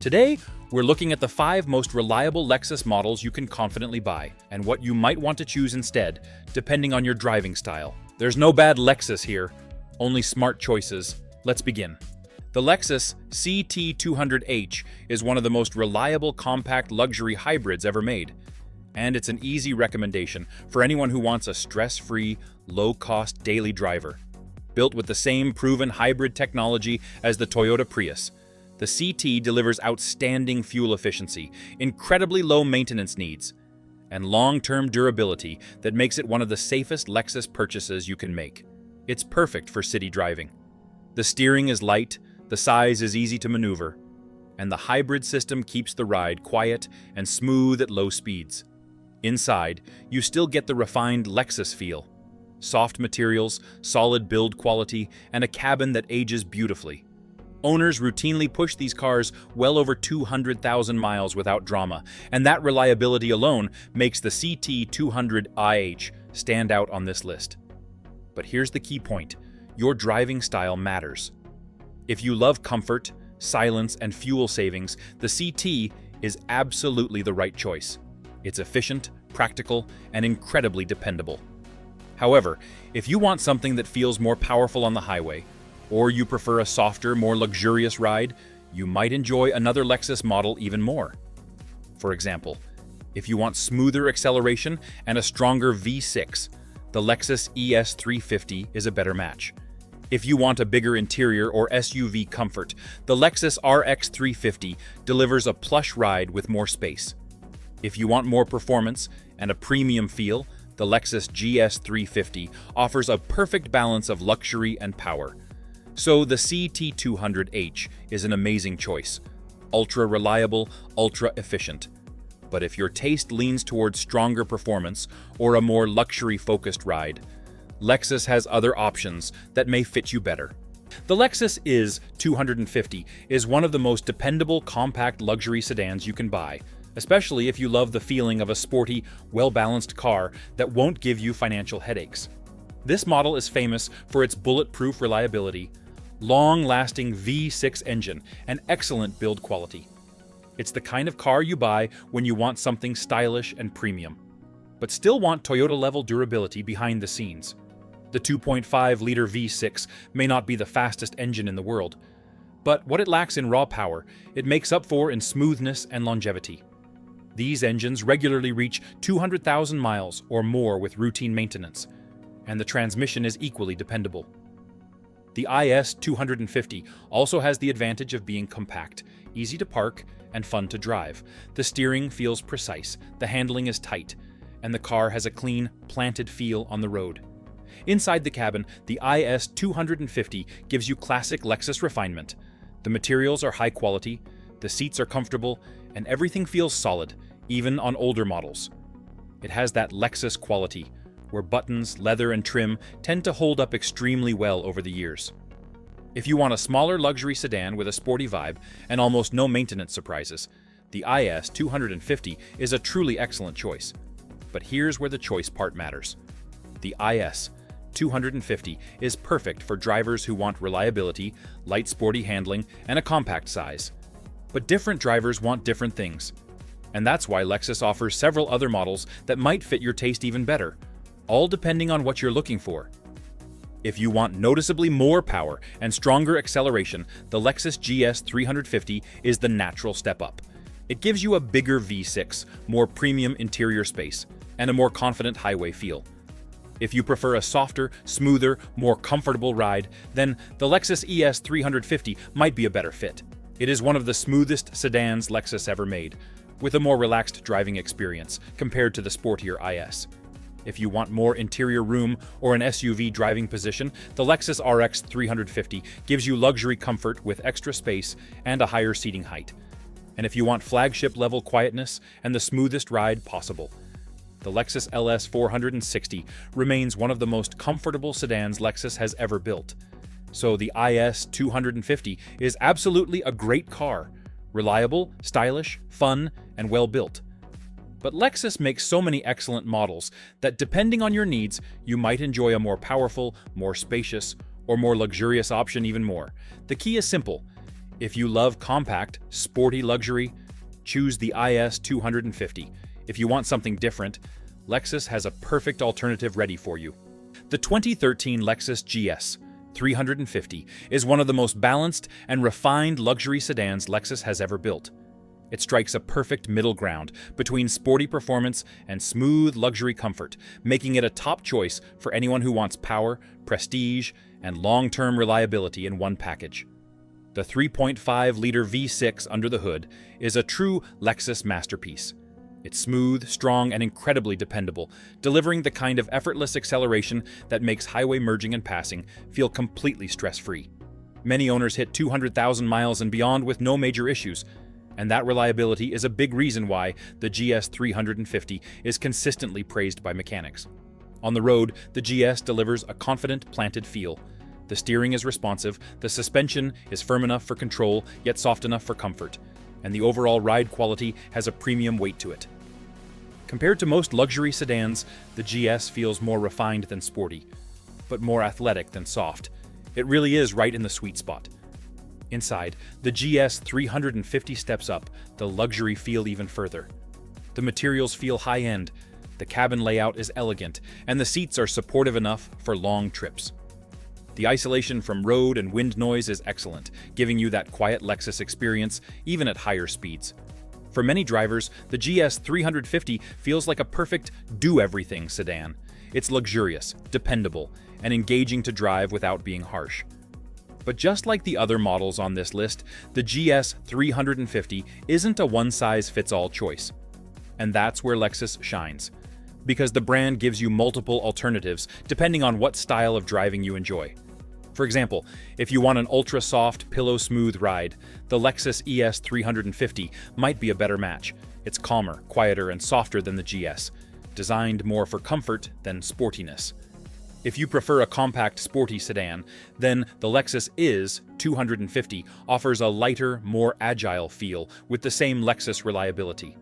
Today, we're looking at the 5 most reliable Lexus models you can confidently buy, and what you might want to choose instead, depending on your driving style. There's no bad Lexus here, only smart choices. Let's begin. The Lexus CT200H is one of the most reliable compact luxury hybrids ever made, and it's an easy recommendation for anyone who wants a stress-free, low-cost daily driver. Built with the same proven hybrid technology as the Toyota Prius, the CT delivers outstanding fuel efficiency, incredibly low maintenance needs, and long-term durability that makes it one of the safest Lexus purchases you can make. It's perfect for city driving. The steering is light, the size is easy to maneuver, and the hybrid system keeps the ride quiet and smooth at low speeds. Inside, you still get the refined Lexus feel. Soft materials, solid build quality, and a cabin that ages beautifully. Owners routinely push these cars well over 200,000 miles without drama, and that reliability alone makes the CT200IH stand out on this list. But here's the key point: your driving style matters. If you love comfort, silence, and fuel savings, the CT is absolutely the right choice. It's efficient, practical, and incredibly dependable. However, if you want something that feels more powerful on the highway, or you prefer a softer, more luxurious ride, you might enjoy another Lexus model even more. For example, if you want smoother acceleration and a stronger V6, the Lexus ES 350 is a better match. If you want a bigger interior or SUV comfort, the Lexus RX 350 delivers a plush ride with more space. If you want more performance and a premium feel, the Lexus GS 350 offers a perfect balance of luxury and power. So the CT200H is an amazing choice. Ultra reliable, ultra efficient. But if your taste leans towards stronger performance or a more luxury-focused ride, Lexus has other options that may fit you better. The Lexus IS 250 is one of the most dependable compact luxury sedans you can buy, especially if you love the feeling of a sporty, well-balanced car that won't give you financial headaches. This model is famous for its bulletproof reliability, long-lasting V6 engine, and excellent build quality. It's the kind of car you buy when you want something stylish and premium, but still want Toyota-level durability behind the scenes. The 2.5-liter V6 may not be the fastest engine in the world, but what it lacks in raw power, it makes up for in smoothness and longevity. These engines regularly reach 200,000 miles or more with routine maintenance, and the transmission is equally dependable. The IS 250 also has the advantage of being compact, easy to park, and fun to drive. The steering feels precise, the handling is tight, and the car has a clean, planted feel on the road. Inside the cabin, the IS 250 gives you classic Lexus refinement. The materials are high quality, the seats are comfortable, and everything feels solid, even on older models. It has that Lexus quality, where buttons, leather, and trim tend to hold up extremely well over the years. If you want a smaller luxury sedan with a sporty vibe and almost no maintenance surprises, the IS 250 is a truly excellent choice. But here's where the choice part matters. The IS 250 is perfect for drivers who want reliability, light sporty handling, and a compact size. But different drivers want different things. And that's why Lexus offers several other models that might fit your taste even better, all depending on what you're looking for. If you want noticeably more power and stronger acceleration, the Lexus GS 350 is the natural step up. It gives you a bigger V6, more premium interior space, and a more confident highway feel. If you prefer a softer, smoother, more comfortable ride, then the Lexus ES 350 might be a better fit. It is one of the smoothest sedans Lexus ever made, with a more relaxed driving experience compared to the sportier IS. If you want more interior room or an SUV driving position, the Lexus RX 350 gives you luxury comfort with extra space and a higher seating height. And if you want flagship-level quietness and the smoothest ride possible, the Lexus LS 460 remains one of the most comfortable sedans Lexus has ever built. So the IS 250 is absolutely a great car, reliable, stylish, fun, and well-built. But Lexus makes so many excellent models that depending on your needs, you might enjoy a more powerful, more spacious, or more luxurious option even more. The key is simple. If you love compact, sporty luxury, choose the IS 250. If you want something different, Lexus has a perfect alternative ready for you. The 2013 Lexus GS 350 is one of the most balanced and refined luxury sedans Lexus has ever built. It strikes a perfect middle ground between sporty performance and smooth luxury comfort, making it a top choice for anyone who wants power, prestige, and long-term reliability in one package. The 3.5-liter V6 under the hood is a true Lexus masterpiece. It's smooth, strong, and incredibly dependable, delivering the kind of effortless acceleration that makes highway merging and passing feel completely stress-free. Many owners hit 200,000 miles and beyond with no major issues, and that reliability is a big reason why the GS 350 is consistently praised by mechanics. On the road, the GS delivers a confident, planted feel. The steering is responsive, the suspension is firm enough for control, yet soft enough for comfort, and the overall ride quality has a premium weight to it. Compared to most luxury sedans, the GS feels more refined than sporty, but more athletic than soft. It really is right in the sweet spot. Inside, the GS 350 steps up the luxury feel even further. The materials feel high-end, the cabin layout is elegant, and the seats are supportive enough for long trips. The isolation from road and wind noise is excellent, giving you that quiet Lexus experience even at higher speeds. For many drivers, the GS 350 feels like a perfect do-everything sedan. It's luxurious, dependable, and engaging to drive without being harsh. But just like the other models on this list, the GS 350 isn't a one-size-fits-all choice. And that's where Lexus shines, because the brand gives you multiple alternatives depending on what style of driving you enjoy. For example, if you want an ultra-soft, pillow-smooth ride, the Lexus ES 350 might be a better match. It's calmer, quieter, and softer than the GS, designed more for comfort than sportiness. If you prefer a compact, sporty sedan, then the Lexus IS 250 offers a lighter, more agile feel with the same Lexus reliability.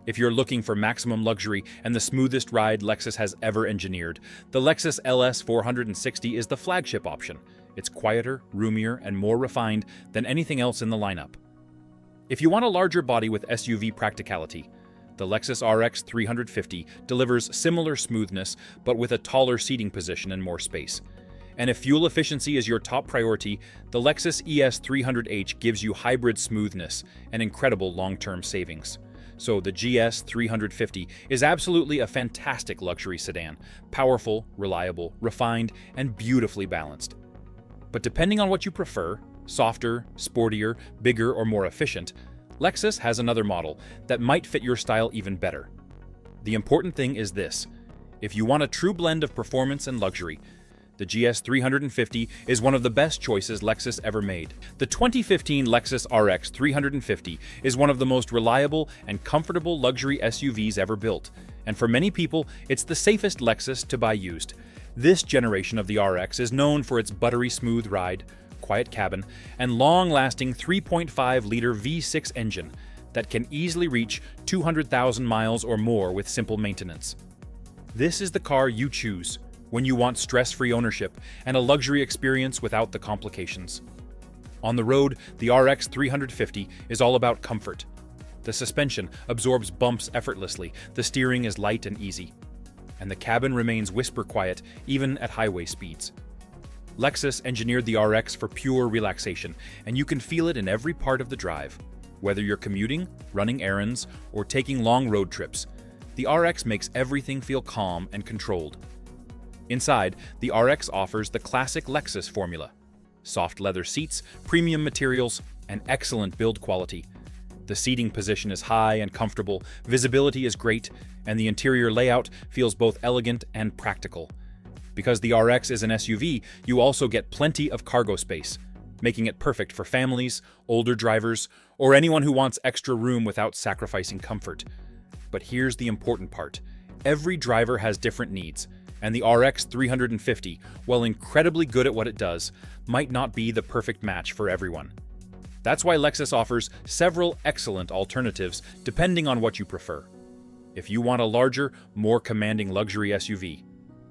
If you're looking for maximum luxury and the smoothest ride Lexus has ever engineered, the Lexus LS 460 is the flagship option. It's quieter, roomier, and more refined than anything else in the lineup. If you want a larger body with SUV practicality, the Lexus RX 350 delivers similar smoothness, but with a taller seating position and more space. And if fuel efficiency is your top priority, the Lexus ES 300h gives you hybrid smoothness and incredible long-term savings. So the GS 350 is absolutely a fantastic luxury sedan, powerful, reliable, refined, and beautifully balanced. But depending on what you prefer, softer, sportier, bigger, or more efficient, Lexus has another model that might fit your style even better. The important thing is this: if you want a true blend of performance and luxury, the GS 350 is one of the best choices Lexus ever made. The 2015 Lexus RX 350 is one of the most reliable and comfortable luxury SUVs ever built, and for many people, it's the safest Lexus to buy used. This generation of the RX is known for its buttery smooth ride, quiet cabin, and long-lasting 3.5-liter V6 engine that can easily reach 200,000 miles or more with simple maintenance. This is the car you choose when you want stress-free ownership and a luxury experience without the complications. On the road, the RX 350 is all about comfort. The suspension absorbs bumps effortlessly, the steering is light and easy, and the cabin remains whisper-quiet even at highway speeds. Lexus engineered the RX for pure relaxation, and you can feel it in every part of the drive. Whether you're commuting, running errands, or taking long road trips, the RX makes everything feel calm and controlled. Inside, the RX offers the classic Lexus formula: soft leather seats, premium materials, and excellent build quality. The seating position is high and comfortable, visibility is great, and the interior layout feels both elegant and practical. Because the RX is an SUV, you also get plenty of cargo space, making it perfect for families, older drivers, or anyone who wants extra room without sacrificing comfort. But here's the important part: every driver has different needs, and the RX 350, while incredibly good at what it does, might not be the perfect match for everyone. That's why Lexus offers several excellent alternatives depending on what you prefer. If you want a larger, more commanding luxury SUV,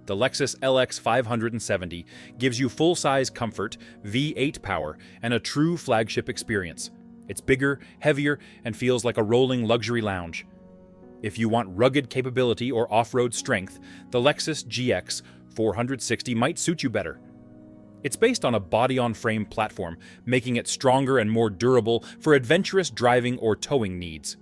The Lexus LX 570 gives you full-size comfort, V8 power, and a true flagship experience. It's bigger, heavier, and feels like a rolling luxury lounge. If you want rugged capability or off-road strength, the Lexus GX 460 might suit you better. It's based on a body-on-frame platform, making it stronger and more durable for adventurous driving or towing needs.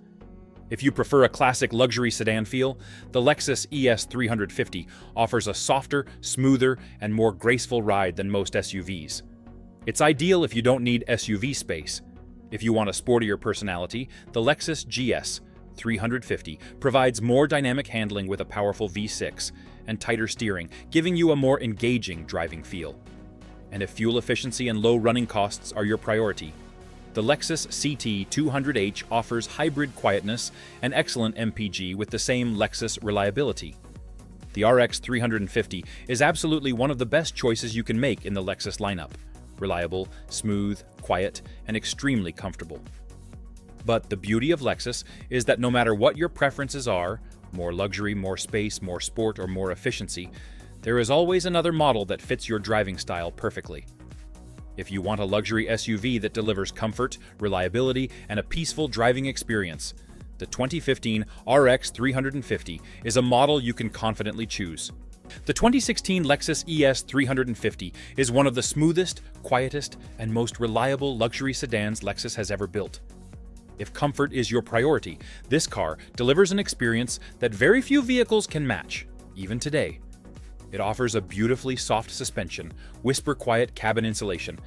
If you prefer a classic luxury sedan feel, the Lexus ES 350 offers a softer, smoother, and more graceful ride than most SUVs. It's ideal if you don't need SUV space. If you want a sportier personality, the Lexus GS 350 provides more dynamic handling with a powerful V6 and tighter steering, giving you a more engaging driving feel. And if fuel efficiency and low running costs are your priority, the Lexus CT 200h offers hybrid quietness and excellent MPG with the same Lexus reliability. The RX 350 is absolutely one of the best choices you can make in the Lexus lineup. Reliable, smooth, quiet, and extremely comfortable. But the beauty of Lexus is that no matter what your preferences are, more luxury, more space, more sport, or more efficiency, there is always another model that fits your driving style perfectly. If you want a luxury SUV that delivers comfort, reliability, and a peaceful driving experience, the 2015 RX 350 is a model you can confidently choose. The 2016 Lexus ES 350 is one of the smoothest, quietest, and most reliable luxury sedans Lexus has ever built. If comfort is your priority, this car delivers an experience that very few vehicles can match, even today. It offers a beautifully soft suspension, whisper-quiet cabin insulation,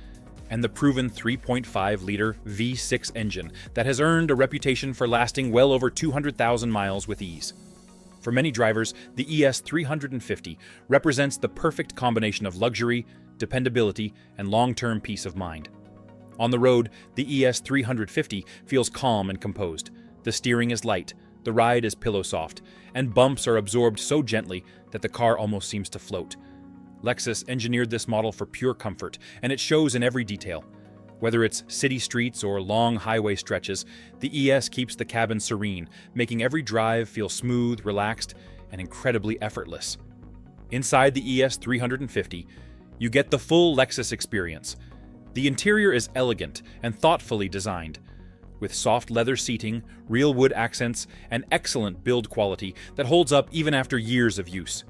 and the proven 3.5-liter V6 engine that has earned a reputation for lasting well over 200,000 miles with ease. For many drivers, the ES 350 represents the perfect combination of luxury, dependability, and long-term peace of mind. On the road, the ES 350 feels calm and composed. The steering is light, the ride is pillow-soft, and bumps are absorbed so gently that the car almost seems to float. Lexus engineered this model for pure comfort, and it shows in every detail. Whether it's city streets or long highway stretches, the ES keeps the cabin serene, making every drive feel smooth, relaxed, and incredibly effortless. Inside the ES 350, you get the full Lexus experience. The interior is elegant and thoughtfully designed, with soft leather seating, real wood accents, and excellent build quality that holds up even after years of use.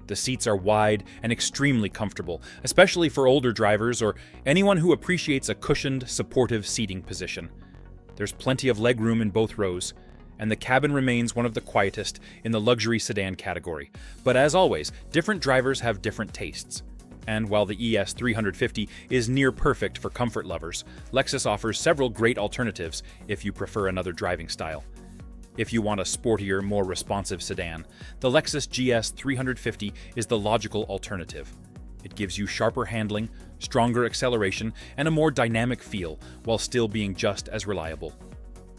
The seats are wide and extremely comfortable, especially for older drivers or anyone who appreciates a cushioned, supportive seating position. There's plenty of legroom in both rows, and the cabin remains one of the quietest in the luxury sedan category. But as always, different drivers have different tastes. And while the ES 350 is near perfect for comfort lovers, Lexus offers several great alternatives if you prefer another driving style. If you want a sportier, more responsive sedan, the Lexus GS 350 is the logical alternative. It gives you sharper handling, stronger acceleration, and a more dynamic feel, while still being just as reliable.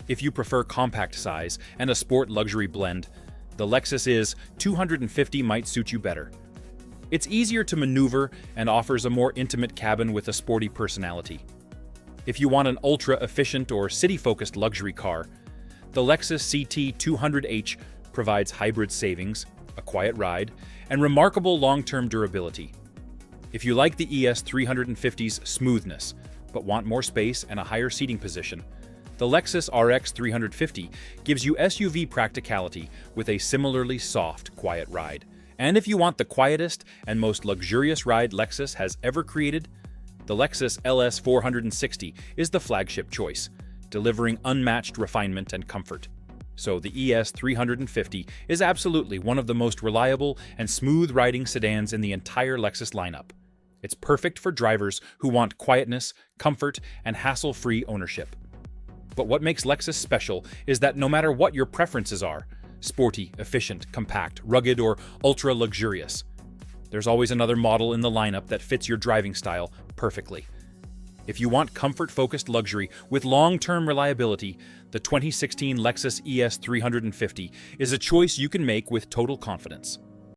If you prefer compact size and a sport luxury blend, the Lexus IS 250 might suit you better. It's easier to maneuver and offers a more intimate cabin with a sporty personality. If you want an ultra-efficient or city-focused luxury car, the Lexus CT 200h provides hybrid savings, a quiet ride, and remarkable long-term durability. If you like the ES 350's smoothness, but want more space and a higher seating position, the Lexus RX 350 gives you SUV practicality with a similarly soft, quiet ride. And if you want the quietest and most luxurious ride Lexus has ever created, the Lexus LS 460 is the flagship choice, delivering unmatched refinement and comfort. So the ES 350 is absolutely one of the most reliable and smooth-riding sedans in the entire Lexus lineup. It's perfect for drivers who want quietness, comfort, and hassle-free ownership. But what makes Lexus special is that no matter what your preferences are, sporty, efficient, compact, rugged, or ultra-luxurious, there's always another model in the lineup that fits your driving style perfectly. If you want comfort-focused luxury with long-term reliability, the 2016 Lexus ES 350 is a choice you can make with total confidence.